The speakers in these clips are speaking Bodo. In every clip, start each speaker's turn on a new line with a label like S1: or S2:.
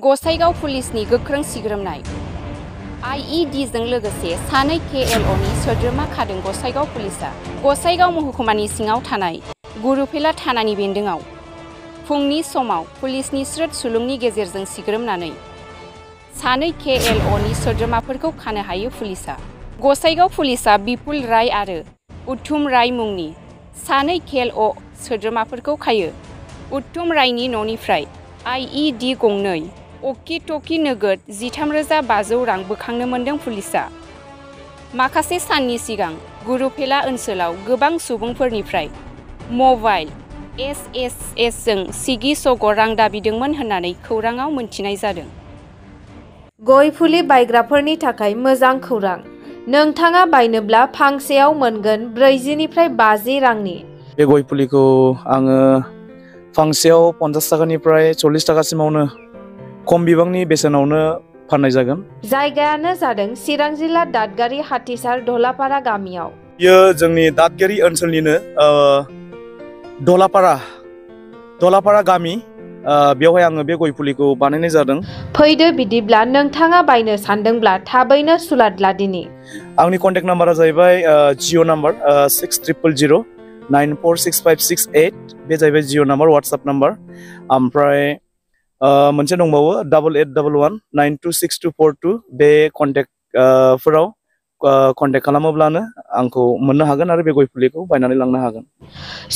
S1: गसाइगाव पुलिसनि गोख्रों सिग्रोमनाय IEDजों लोगोसे सानै KLOनि सोद्रोमा खादों गसाइगाव पुलिसआ। गसाइगाव महकुमानि सिङाव थानाय गुरुफेला थानानि बेन्दोङाव फुंनि समाव पुलिसनि स्रोद सुलुंनि गेजेरजों सिग्रोमनानै सानै KLOनि सोद्रोमाफोरखौ खानो हायो पुलिसआ। गसाइगाव पुलिसआ बिपुल राय आरो उत्तम राय मुंनि सानै KLO सोद्रोमाफोरखौ खायो। उत्तम रायनि न'निफ्राय IED गंनै, अकी-टकी नोगोद 13,500 रां बोखांनो मोन्दों पुलिसआ। माखासे साननि सिगां गुरुफेला ओनसोलाव गोबां सुबुंफोरनिफ्राय मबाइल SSSजों सिगि सग' रां दाबिदोंमोन होननानै खौराङाव मोनथिनाय जादों।
S2: गय फुलि बायग्राफोरनि थाखाय मोजां खौरां। नोंथाङा बायनोब्ला फांसेयाव मोनगोन 40 निफ्राय 50 रांनि।
S3: बे गय फुलिखौ आङो फांसेयाव 50 थाखानिफ्राय 40 थाखासिमावनो खम बिबांनि बेसेनावनो फाननाय जागोन।
S2: जायगायानो जादों चिरां जिल्ला दादगारि हाथिसार धलापारा गामियाव।
S3: बेयो जोंनि दादगारि ओनसोलनिनो धलापारा गामि। बेवहाय आङो बे गय फुलिखौ बानायनाय जादों।
S2: फैदो बिदिब्ला नोंथाङा बायनो सानदोंब्ला थाबैनो सुलाद लादिनि।
S3: आंनि कन्टेक्ट नाम्बारा जाहैबाय जिअ नाम्बार 600009465668। बे जाहैबाय जिअ नाम्बार, वाट्सएप नाम्बार। ओमफ्राय मोनसे दंबावो 8811926242। बे कन्टेक्टफोराव कन्टेक्ट खालामोब्लानो आंखौ मोननो हागोन आरो बे गय फुलिखौ बायनानै लांनो हागोन।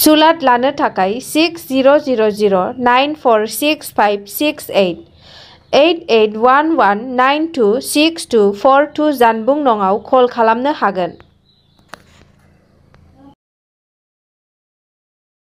S2: सुलाद लानो थाखाय 6000946568 8811926242 जानबुं नङाव कल खालामनो हागोन।